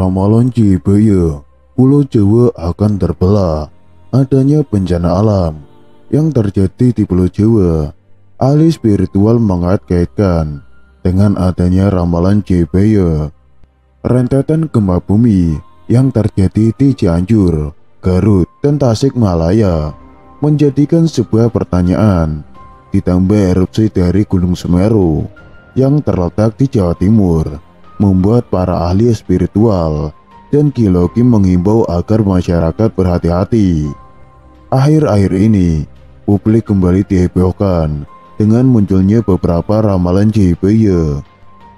Ramalan Jayabaya, Pulau Jawa akan terbelah. Adanya bencana alam yang terjadi di Pulau Jawa. Ahli spiritual mengait-kaitkan dengan adanya ramalan Jayabaya. Rentetan gempa bumi yang terjadi di Cianjur, Garut, dan Tasikmalaya menjadikan sebuah pertanyaan. Ditambah erupsi dari Gunung Semeru yang terletak di Jawa Timur, membuat para ahli spiritual dan geologi menghimbau agar masyarakat berhati-hati. Akhir-akhir ini, publik kembali dihebohkan dengan munculnya beberapa ramalan Jayabaya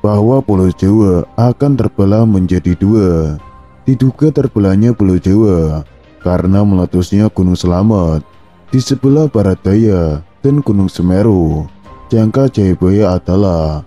bahwa Pulau Jawa akan terbelah menjadi dua. Diduga terbelahnya Pulau Jawa karena meletusnya Gunung Selamet di sebelah barat daya dan Gunung Semeru. Jangka Jayabaya adalah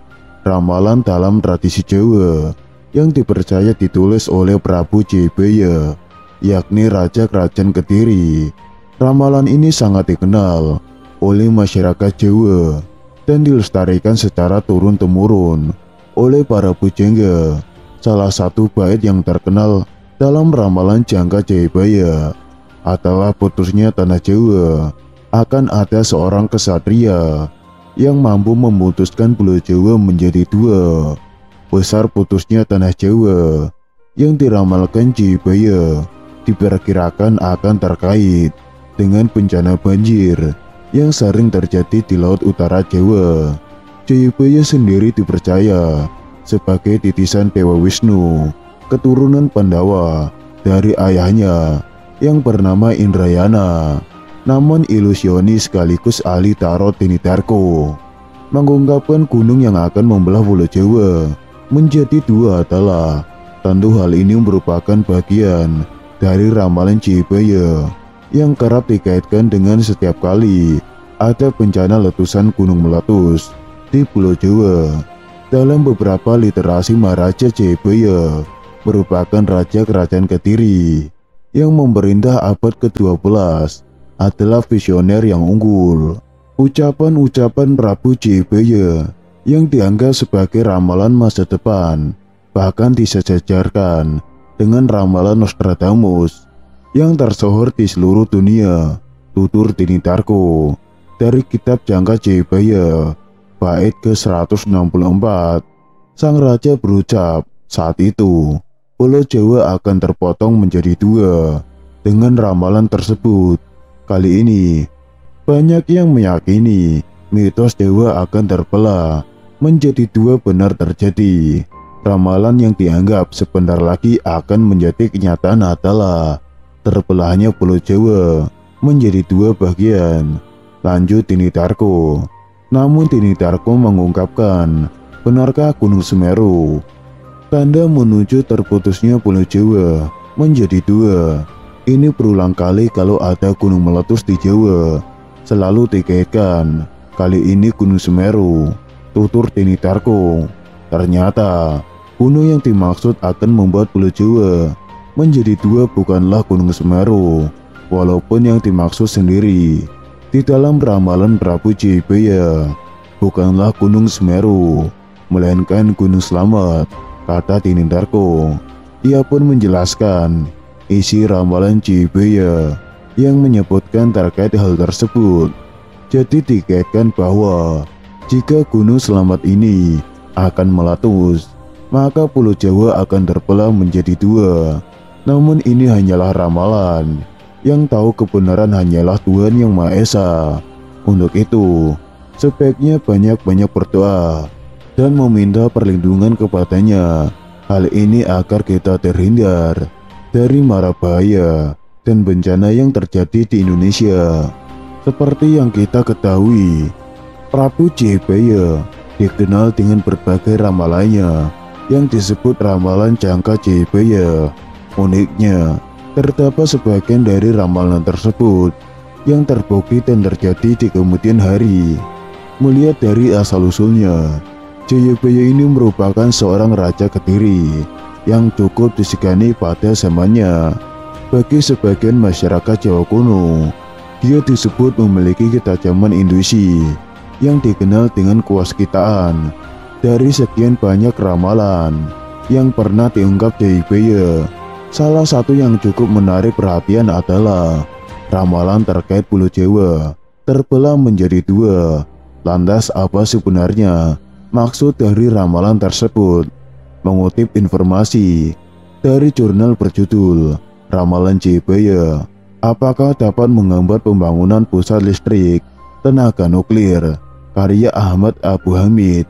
ramalan dalam tradisi Jawa yang dipercaya ditulis oleh Prabu Jayabaya, yakni Raja Kerajaan Kediri. Ramalan ini sangat dikenal oleh masyarakat Jawa dan dilestarikan secara turun-temurun oleh para pujangga. Salah satu bait yang terkenal dalam ramalan Jangka Jayabaya adalah putusnya tanah Jawa. Akan ada seorang kesatria yang mampu memutuskan Pulau Jawa menjadi dua. Besar putusnya tanah Jawa yang diramalkan Jayabaya diperkirakan akan terkait dengan bencana banjir yang sering terjadi di Laut Utara Jawa. Jayabaya sendiri dipercaya sebagai titisan Dewa Wisnu, keturunan Pandawa dari ayahnya yang bernama Indrayana. Namun ilusionis sekaligus ahli tarot Tini Darko mengungkapkan gunung yang akan membelah Pulau Jawa menjadi dua adalah tentu hal ini merupakan bagian dari ramalan Jayabaya yang kerap dikaitkan dengan setiap kali ada bencana letusan gunung meletus di Pulau Jawa. Dalam beberapa literasi, Maharaja Jayabaya merupakan Raja Kerajaan Kediri yang memerintah abad ke-12, adalah visioner yang unggul. Ucapan-ucapan Prabu Jayabaya yang dianggap sebagai ramalan masa depan bahkan disejajarkan dengan ramalan Nostradamus yang tersohor di seluruh dunia. Tutur Tini Darko dari kitab Jangka Jayabaya bait ke-164, sang raja berucap, saat itu Pulau Jawa akan terpotong menjadi dua. Dengan ramalan tersebut, kali ini banyak yang meyakini mitos Jawa akan terbelah menjadi dua benar terjadi. Ramalan yang dianggap sebentar lagi akan menjadi kenyataan adalah terbelahnya Pulau Jawa menjadi dua bagian. Lanjut Tini Darko. Namun Tini Darko mengungkapkan, benarkah Gunung Semeru tanda menuju terputusnya Pulau Jawa menjadi dua? Ini berulang kali kalau ada gunung meletus di Jawa, selalu dikaitkan. Kali ini Gunung Semeru. Tutur Tini Darko. Ternyata gunung yang dimaksud akan membuat Pulau Jawa menjadi dua bukanlah Gunung Semeru, walaupun yang dimaksud sendiri di dalam ramalan Prabu Jayabaya bukanlah Gunung Semeru, melainkan Gunung Selamet, kata Tini Darko. Ia pun menjelaskan isi ramalan Jayabaya yang menyebutkan terkait hal tersebut. Jadi dikaitkan bahwa jika Gunung Selamet ini akan meletus, maka Pulau Jawa akan terbelah menjadi dua. Namun ini hanyalah ramalan, yang tahu kebenaran hanyalah Tuhan Yang Maha Esa. Untuk itu, sebaiknya banyak-banyak berdoa dan meminta perlindungan kepadanya. Hal ini agar kita terhindar dari mara bahaya dan bencana yang terjadi di Indonesia. Seperti yang kita ketahui, Prabu Jayabaya dikenal dengan berbagai ramalannya yang disebut ramalan Jangka Jayabaya. Uniknya, terdapat sebagian dari ramalan tersebut yang terbukti dan terjadi di kemudian hari. Melihat dari asal-usulnya, Jayabaya ini merupakan seorang raja Kediri yang cukup disegani pada zamannya. Bagi sebagian masyarakat Jawa kuno, dia disebut memiliki ketajaman intuisi yang dikenal dengan kewaskitaan. Dari sekian banyak ramalan yang pernah diungkap Jayabaya. Salah satu yang cukup menarik perhatian adalah ramalan terkait Pulau Jawa terbelah menjadi dua. Lantas apa sebenarnya maksud dari ramalan tersebut? Mengutip informasi dari jurnal berjudul Ramalan Jayabaya, apakah dapat menghambat pembangunan pusat listrik tenaga nuklir karya Ahmad Abu Hamid.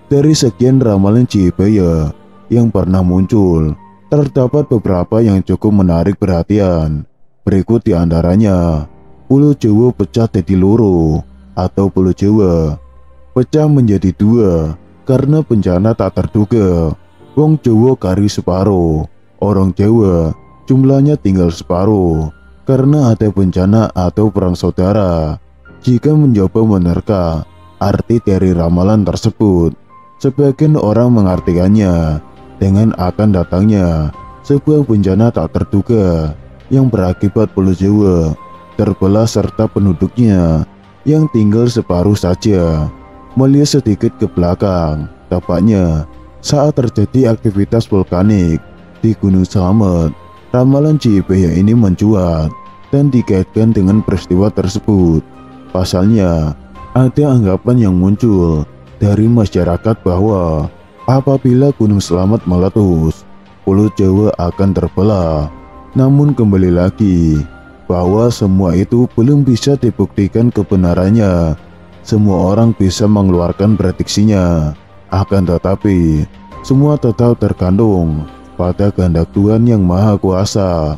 Dari sekian ramalan Jayabaya yang pernah muncul, terdapat beberapa yang cukup menarik perhatian. Berikut diantaranya: Pulau Jawa pecah jadi loro atau Pulau Jawa pecah menjadi dua karena bencana tak terduga. Wong Jawa kari separo, orang Jawa jumlahnya tinggal separo karena ada bencana atau perang saudara. Jika mencoba menerka arti dari ramalan tersebut, sebagian orang mengartikannya dengan akan datangnya sebuah bencana tak terduga yang berakibat Pulau Jawa terbelah serta penduduknya yang tinggal separuh saja. Melihat sedikit ke belakang, tampaknya saat terjadi aktivitas vulkanik di Gunung Slamet, ramalan Jayabaya ini mencuat dan dikaitkan dengan peristiwa tersebut. Pasalnya, ada anggapan yang muncul dari masyarakat bahwa apabila Gunung Slamet meletus, Pulau Jawa akan terbelah. Namun kembali lagi, bahwa semua itu belum bisa dibuktikan kebenarannya. Semua orang bisa mengeluarkan prediksinya, akan tetapi semua tetap tergantung pada kehendak Tuhan yang Maha Kuasa.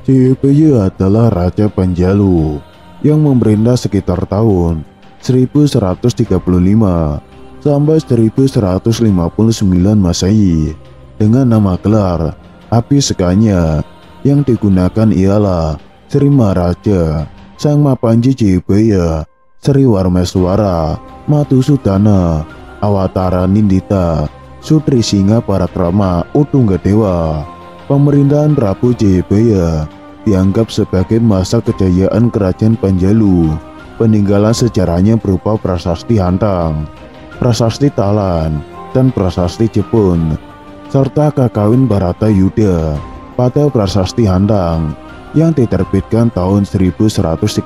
Jayabaya adalah Raja Panjalu yang memerintah sekitar tahun 1135 sampai 1159 Masehi dengan nama gelar Abhisekanya. Yang digunakan ialah Sri Maharaja Sang Mapanji Jayabaya Sri Warmeswara Madhusudana Awatara Nindita Sutri Singa Parakrama Utunggadewa. Pemerintahan Prabu Jayabaya dianggap sebagai masa kejayaan kerajaan Panjalu. Peninggalan sejarahnya berupa prasasti Hantang, prasasti Talan, dan prasasti Jepun, serta kakawin Baratayuda pada prasasti Hantang yang diterbitkan tahun 1135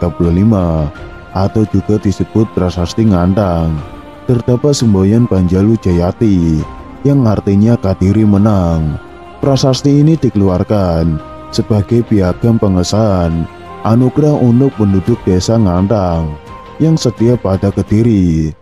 atau juga disebut prasasti Ngantang. Terdapat semboyan Panjalu Jayati yang artinya Kadiri menang. Prasasti ini dikeluarkan sebagai piagam pengesahan anugerah untuk penduduk desa Ngantang yang setia pada Kediri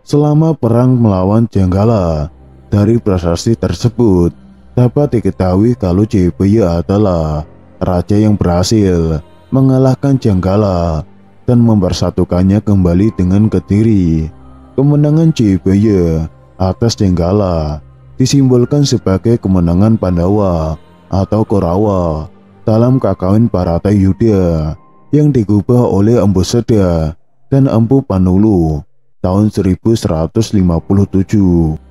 selama perang melawan Jenggala. Dari prasasti tersebut dapat diketahui kalau Jayabaya adalah raja yang berhasil mengalahkan Jenggala dan mempersatukannya kembali dengan Kediri. Kemenangan Jayabaya atas Jenggala disimbolkan sebagai kemenangan Pandawa atau Korawa dalam kakawin Baratayuda yang digubah oleh Empu Seda dan Empu Panulu tahun 1157.